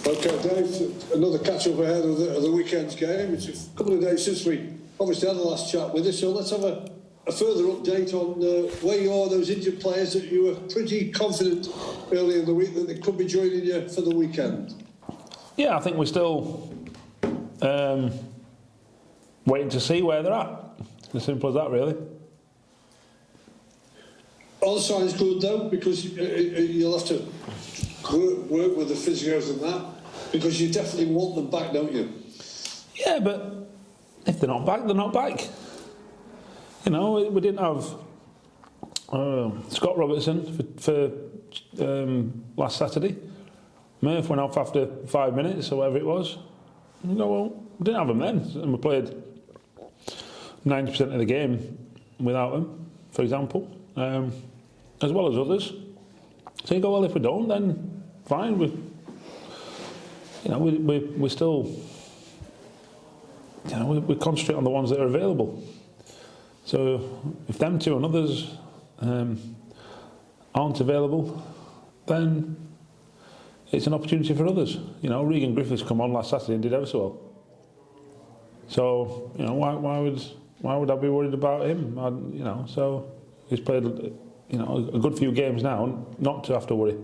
Okay, Dave, another catch-up ahead of the weekend's game. It's a couple of days since we obviously had the last chat with us, so let's have a further update on where you are, those injured players that you were pretty confident earlier in the week that they could be joining you for the weekend. Yeah, I think we're still waiting to see where they're at. It's as simple as that, really. All the signs good, though, because you'll have to work with the physios and that, because you definitely want them back, don't you? Yeah, but if they're not back, they're not back. You know, we didn't have Scott Robertson for last Saturday. Murph went off after 5 minutes or whatever it was. You know, well, we didn't have him then, and we played 90% of the game without him, for example, as well as others. So you go, well, if we don't, then fine. We still, we concentrate on the ones that are available. So if them two and others aren't available, then it's an opportunity for others. You know, Regan Griffiths come on last Saturday and did ever so well. So, you know, why would I be worried about him? So he's played, a good few games now, not to have to worry.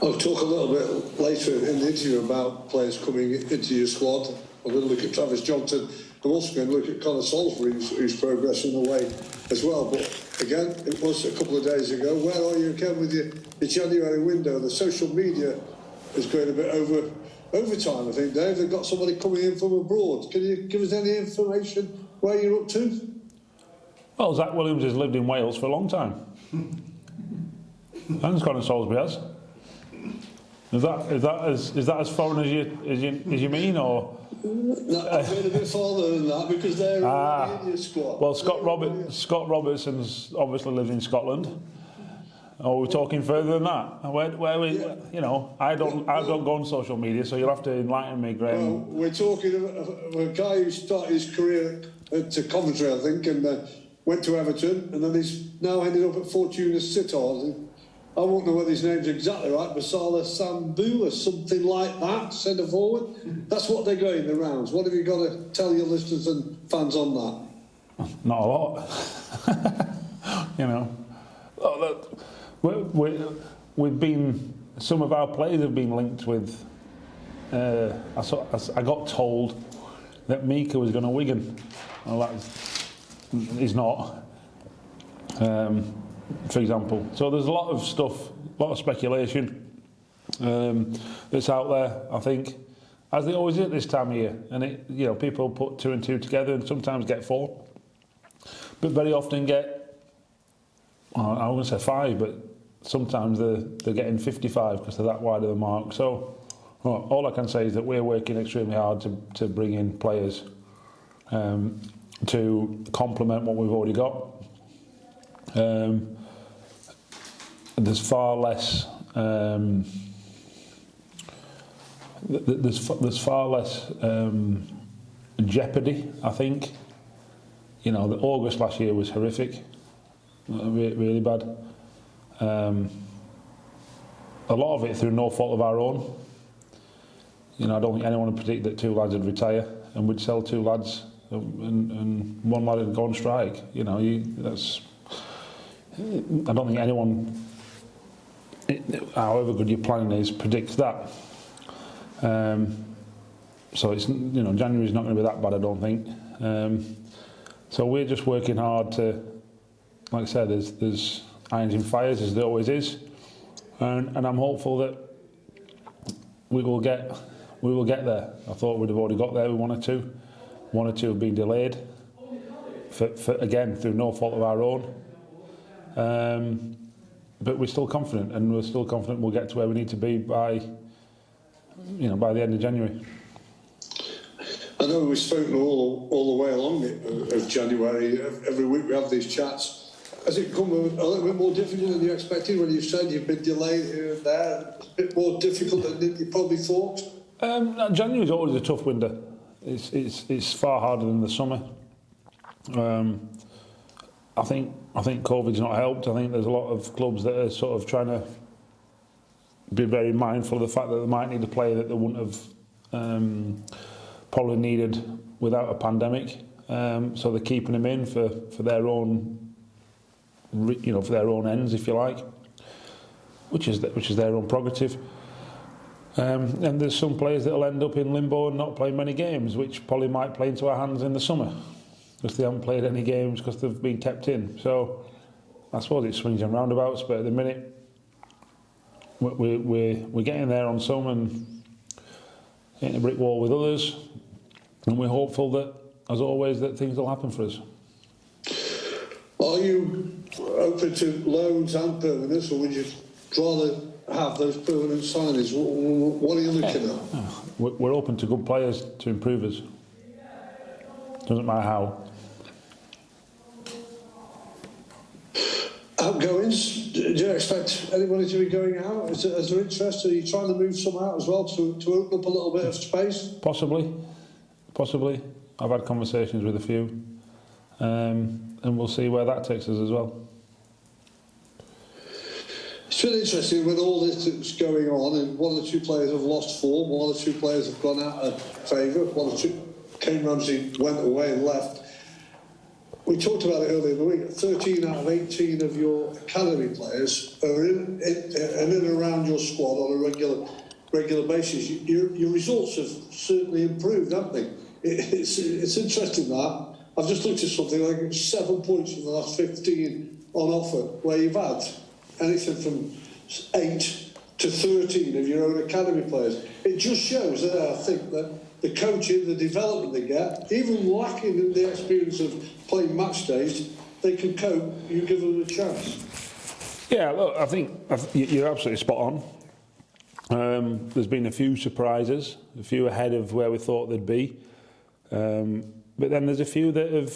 I'll talk a little bit later in the interview about players coming into your squad. I'm going to look at Travis Johnson. I'm also going to look at Connor Salisbury, who's progressing away as well. But again, it was a couple of days ago. Where are you again with your January window? The social media is going a bit overtime, I think, Dave. They've got somebody coming in from abroad. Can you give us any information where you're up to? Well, Zach Williams has lived in Wales for a long time. And Connor Salisbury has. Is that as foreign as you mean, or? No, I've been a bit farther than that because they're in your squad. Well, Scott Robertson's obviously lived in Scotland. Are we talking further than that? Where we, I don't go on social media, so you'll have to enlighten me, Graham. Well, we're talking of a guy who started his career at Coventry, I think, and went to Everton, and then he's now ended up at Fortuna Sittard. I won't know whether his name's exactly right, Basala Sambu or something like that, centre forward. That's what they're going the rounds. What have you got to tell your listeners and fans on that? Not a lot. We've been, some of our players have been linked with, I got told that Mika was going to Wigan. Well, he's not. For example. So there's a lot of stuff, a lot of speculation that's out there, I think, as they always is at this time of year. And people put 2 and 2 together and sometimes get 4, but very often get, I wouldn't say 5, but sometimes they're getting 55 because they're that wide of the mark. So all I can say is that we're working extremely hard to bring in players to complement what we've already got. There's far less. There's far less jeopardy, I think. The August last year was horrific, really bad. A lot of it through no fault of our own. I don't think anyone would predict that 2 lads would retire and we'd sell 2 lads and 1 lad would go on strike. I don't think anyone, however good your planning is, predicts that. So it's January's not going to be that bad, I don't think. So we're just working hard to, like I said, there's irons in fires as there always is, and I'm hopeful that we will get there. I thought we'd have already got there with 1 or 2. 1 or 2 have been delayed, for again through no fault of our own. But we're still confident, and we're still confident we'll get to where we need to be by the end of January. I know we've spoken all the way along of January. Every week we have these chats. Has it come a little bit more difficult than you expected when you said you've been delayed here and there? A bit more difficult than you probably thought? January is always a tough window. It's far harder than the summer. I think COVID's not helped. I think there's a lot of clubs that are sort of trying to be very mindful of the fact that they might need a player that they wouldn't have probably needed without a pandemic. So they're keeping him in for their own, for their own ends, if you like, which is their own prerogative. And there's some players that will end up in limbo and not play many games, which probably might play into our hands in the summer, because they haven't played any games because they've been kept in. So I suppose it swings and roundabouts, but at the minute we're getting there on some and hitting a brick wall with others, and we're hopeful that, as always, that things will happen for us. Are you open to loans and permanents, or would you rather have those permanent signings? What are you looking at? We're open to good players to improve us. Doesn't matter how. Outgoings, do you expect anybody to be going out? Is there interest? Are you trying to move some out as well to open up a little bit of space? Possibly. I've had conversations with a few, and we'll see where that takes us as well. It's been interesting with all this that's going on, and one or two players have lost form, one or two players have gone out of favour, one or two. Kane Ramsey went away and left. We talked about it earlier in the week. 13 out of 18 of your academy players are in and around your squad on a regular basis. Your results have certainly improved, haven't they? It's interesting that. I've just looked at something like 7 points from the last 15 on offer, where you've had anything from 8 to 13 of your own academy players. It just shows that I think that the coaching, the development they get, even lacking in the experience of playing match days, they can cope. You give them a chance. Yeah, look, I think you're absolutely spot on. There's been a few surprises, a few ahead of where we thought they'd be. But then there's a few that have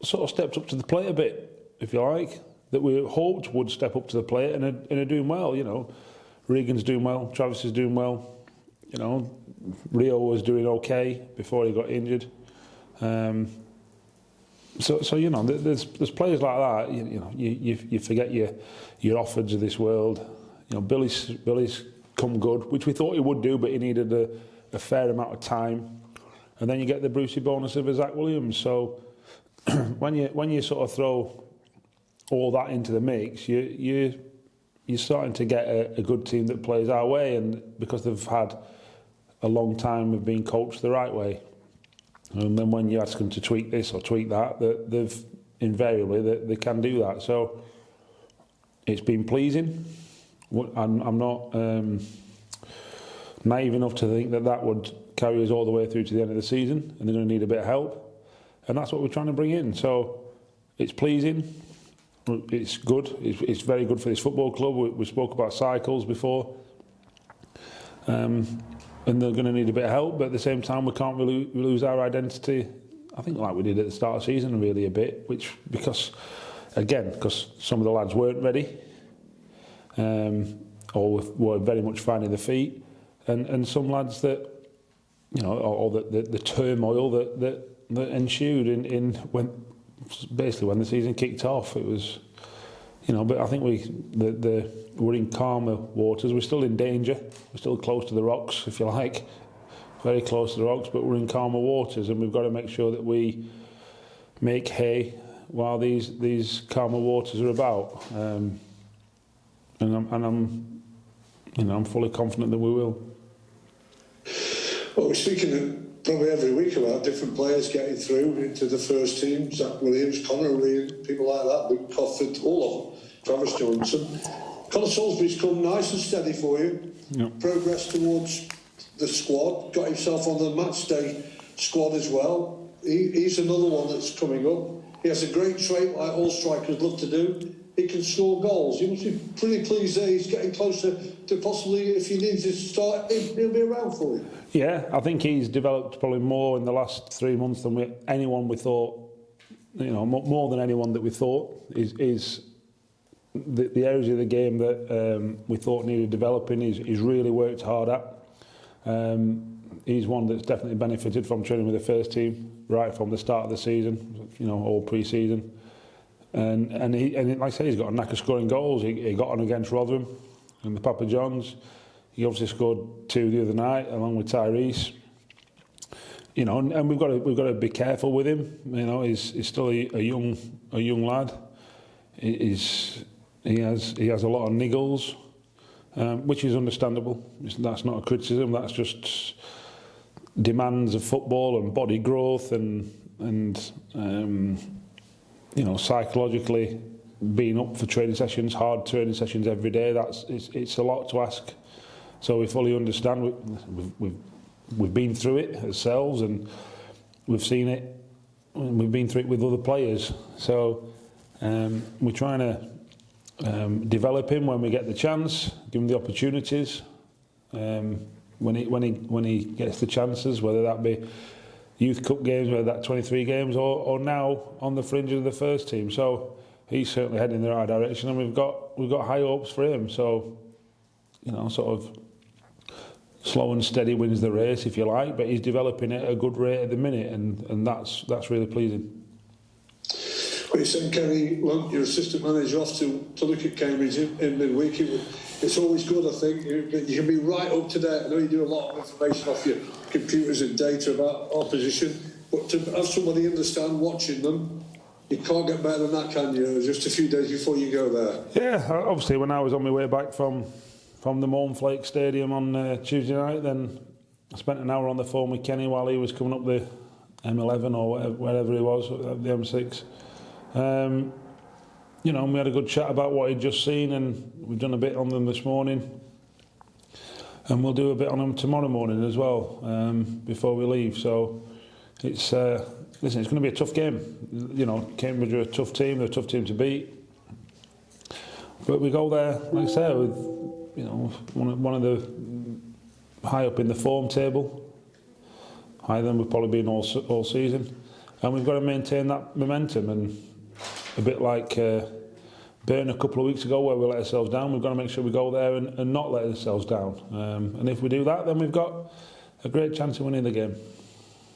sort of stepped up to the plate a bit, if you like, that we hoped would step up to the plate and are doing well. Regan's doing well, Travis is doing well. Rio was doing okay before he got injured. So there's players like that. You forget your Offords of this world. Billy's come good, which we thought he would do, but he needed a fair amount of time. And then you get the Brucey bonus of Zach Williams. So when you sort of throw all that into the mix, you're starting to get a good team that plays our way, and because they've had a long time of being coached the right way. And then when you ask them to tweak this or tweak that, they've invariably they can do that. So it's been pleasing. I'm not naive enough to think that would carry us all the way through to the end of the season, and they're going to need a bit of help. And that's what we're trying to bring in. So it's pleasing. It's good. It's very good for this football club. We spoke about cycles before. And they're going to need a bit of help, but at the same time we can't really lose our identity, I think, like we did at the start of the season, really a bit, because some of the lads weren't ready, or were very much finding their feet, and some lads that, or the turmoil that ensued when the season kicked off. It was, but I think we're in calmer waters. We're still in danger. We're still close to the rocks, if you like, very close to the rocks. But we're in calmer waters, and we've got to make sure that we make hay while these calmer waters are about. And I'm fully confident that we will. Well, we're speaking probably every week about different players getting through into the first team. Zach Williams, Connor Reid, people like that, Luke Cofford, all of them, Travis Johnson. Connor Salisbury's come nice and steady for you. Yep. Progress towards the squad, got himself on the match day squad as well. He's another one that's coming up. He has a great trait like all strikers love to do. He can score goals. You must be pretty pleased that he's getting closer to possibly, if he needs to start, he'll be around for you. Yeah, I think he's developed probably more in the last 3 months than anyone we thought, more than anyone that we thought is the areas of the game that we thought needed developing. He's really worked hard at. He's one that's definitely benefited from training with the first team right from the start of the season, all pre-season. And like I say, he's got a knack of scoring goals. He got on against Rotherham and the Papa Johns. He obviously scored 2 the other night along with Tyrese. You know, and we've got to be careful with him. You know, he's still a young lad. He has a lot of niggles, which is understandable. That's not a criticism. That's just demands of football and body growth and you know, psychologically being up for training sessions, hard training sessions every day. It's a lot to ask. So we fully understand. We've been through it ourselves, and we've seen it. We've been through it with other players. So we're trying to develop him when we get the chance, give him the opportunities. When he gets the chances, whether that be Youth Cup games, whether that's 23 games, or now on the fringe of the first team. So he's certainly heading in the right direction, and we've got high hopes for him. So, you know, sort of slow and steady wins the race, if you like, but he's developing at a good rate at the minute, and that's really pleasing. Well, you sent Kenny Lunt, your assistant manager, off to look at Cambridge in midweek. It's always good, I think. You can be right up to date. I know you do a lot of information off your computers and data about opposition, but to have somebody understand watching them, you can't get better than that, can you? Just a few days before you go there. Yeah, obviously when I was on my way back from the Mournflake Stadium on Tuesday night, then I spent an hour on the phone with Kenny while he was coming up the M11 or wherever he was, the M6. You know, and we had a good chat about what he'd just seen, and we've done a bit on them this morning, and we'll do a bit on them tomorrow morning as well, before we leave. So it's listen, it's going to be a tough game. You know, Cambridge are a tough team. They're a tough team to beat, but we go there, like I say, with, you know, one of the high up in the form table, higher than we've probably been all season, and we've got to maintain that momentum. And a bit like Burn a couple of weeks ago where we let ourselves down, we've got to make sure we go there and not let ourselves down. And if we do that, then we've got a great chance of winning the game.